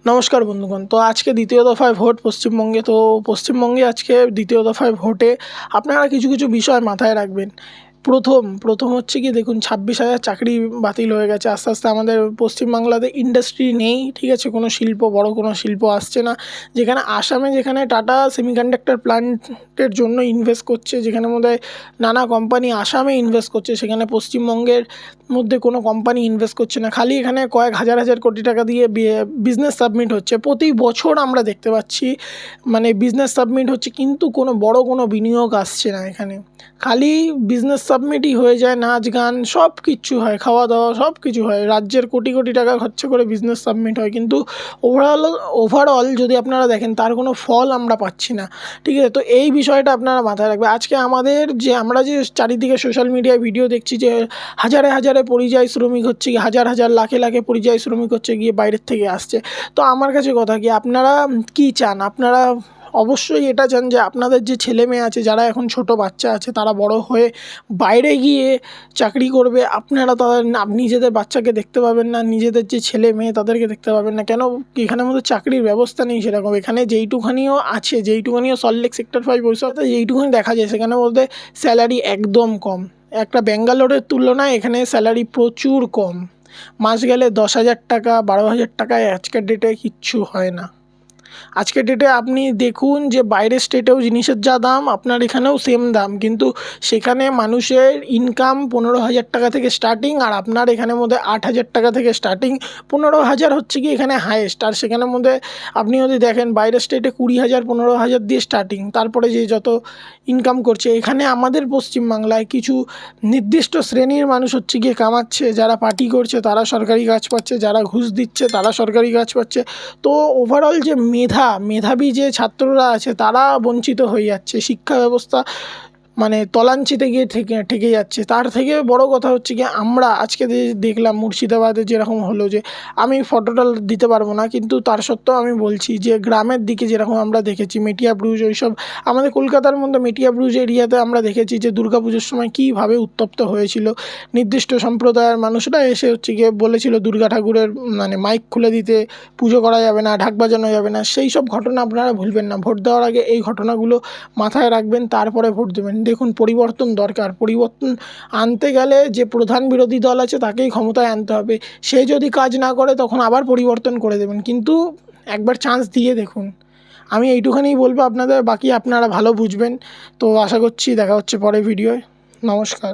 নমস্কার বন্ধুগণ। তো আজকে দ্বিতীয় দফায় ভোট পশ্চিমবঙ্গে। তো পশ্চিমবঙ্গে আজকে দ্বিতীয় দফায় ভোটে আপনারা কিছু কিছু বিষয় মাথায় রাখবেন। প্রথম হচ্ছে কি, দেখুন 26,000 চাকরি বাতিল হয়ে গেছে। আস্তে আস্তে আমাদের পশ্চিমবাংলাতে ইন্ডাস্ট্রি নেই, ঠিক আছে, কোনো শিল্প, বড় কোনো শিল্প আসছে না। যেখানে আসামে, যেখানে টাটা সেমিকন্ডাক্টর প্ল্যান্টের জন্য ইনভেস্ট করছে, যেখানে মধ্যে নানা কোম্পানি আসামে ইনভেস্ট করছে, সেখানে পশ্চিমবঙ্গের মধ্যে কোনো কোম্পানি ইনভেস্ট করছে না। খালি এখানে কয়েক হাজার হাজার কোটি টাকা দিয়ে বিজনেস সাবমিট হচ্ছে প্রতি বছর, আমরা দেখতে পাচ্ছি। মানে বিজনেস সাবমিট হচ্ছে, কিন্তু কোনো বড় কোনো বিনিয়োগ আসছে না এখানে। খালি বিজনেস সাবমিটই হয়ে যায়, নাচ গান সব কিচ্ছু হয়, খাওয়া দাওয়া সব কিছু হয়, রাজ্যের কোটি কোটি টাকা খরচা করে বিজনেস সাবমিট হয়, কিন্তু ওভারঅল যদি আপনারা দেখেন তার কোনো ফল আমরা পাচ্ছি না, ঠিক আছে। তো এই বিষয়টা আপনারা মাথায় রাখবেন। আজকে আমরা যে চারিদিকে সোশ্যাল মিডিয়ায় ভিডিও দেখছি, যে হাজারে হাজারে পরিযায়ী শ্রমিক হচ্ছে, হাজার হাজার লাখে লাখে পরিযায়ী শ্রমিক হচ্ছে গিয়ে বাইরের থেকে আসছে। তো আমার কাছে কথা কি, আপনারা কি চান? আপনারা অবশ্যই এটা চান যে আপনাদের যে ছেলে মেয়ে আছে, যারা এখন ছোট বাচ্চা আছে, তারা বড় হয়ে বাইরে গিয়ে চাকরি করবে। আপনারা তাদের নিজেদের বাচ্চাকে দেখতে পাবেন না, নিজেদের যে ছেলে মেয়ে তাদেরকে দেখতে পাবেন না। কেন? এখানের মধ্যে চাকরির ব্যবস্থা নেই সেরকম। এখানে যেইটুখানিও আছে, যেইটুখানিও সল্টলেক সেক্টর 5 ওইসবতে যেইটুখানি দেখা যায়, সেখানে বলতে স্যালারি একদম কম। একটা ব্যাঙ্গালোরের তুলনায় এখানে স্যালারি প্রচুর কম। মাস গেলে 10,000 টাকা, 12,000 টাকায় আজকের ডেটে কিচ্ছু হয় না। আজকের ডেটে আপনি দেখুন যে বাইরের স্টেটেও জিনিসের যা দাম, আপনার এখানেও সেম দাম, কিন্তু সেখানে মানুষের ইনকাম 15,000 টাকা থেকে স্টার্টিং, আর আপনার এখানের মধ্যে 8,000 টাকা থেকে স্টার্টিং। 15,000 হচ্ছে কি এখানে হায়েস্ট। আর সেখানের মধ্যে আপনি যদি দেখেন বাইরের স্টেটে 20,000 15,000 দিয়ে স্টার্টিং, তারপরে যে যত ইনকাম করছে। এখানে আমাদের পশ্চিমবাংলায় কিছু নির্দিষ্ট শ্রেণীর মানুষ হচ্ছে গিয়ে কামাচ্ছে, যারা পার্টি করছে তারা সরকারি কাজ পাচ্ছে, যারা ঘুষ দিচ্ছে তারা সরকারি কাজ পাচ্ছে। তো ওভারঅল যে মেধাবী যে ছাত্ররা আছে, তারা বঞ্চিত হয়ে যাচ্ছে। শিক্ষা ব্যবস্থা মানে তলাঞ্চিতে গিয়ে ঠেকে যাচ্ছে। তার থেকে বড় কথা হচ্ছে কি, আমরা আজকে দেখলাম মুর্শিদাবাদে যেরকম হলো, যে আমি ফটোটা দিতে পারবো না, কিন্তু তার সত্ত্বেও আমি বলছি যে গ্রামের দিকে যেরকম আমরা দেখেছি মেটিয়াবুরুজ, ওইসব আমাদের কলকাতার মধ্যে মেটিয়াবুরুজ এরিয়াতে আমরা দেখেছি যে দুর্গাপুজোর সময় কীভাবে উত্তপ্ত হয়েছিল। নির্দিষ্ট সম্প্রদায়ের মানুষরা এসে হচ্ছে গিয়ে বলেছিল দুর্গা ঠাকুরের মানে মাইক খুলে দিতে, পুজো করা যাবে না, ঢাক বাজানো যাবে না। সেই সব ঘটনা আপনারা ভুলবেন না। ভোট দেওয়ার আগে এই ঘটনাগুলো মাথায় রাখবেন, তারপরে ভোট দেবেন। দেখুন, পরিবর্তন দরকার। পরিবর্তন আনতে গেলে যে প্রধান বিরোধী দল আছে তাকেই ক্ষমতায় আনতে হবে। সে যদি কাজ না করে তখন আবার পরিবর্তন করে দেবেন, কিন্তু একবার চান্স দিয়ে দেখুন। আমি এইটুখানিই বলবো আপনাদের, বাকি আপনারা ভালো বুঝবেন। তো আশা করছি দেখা হচ্ছে পরে ভিডিওয়। নমস্কার।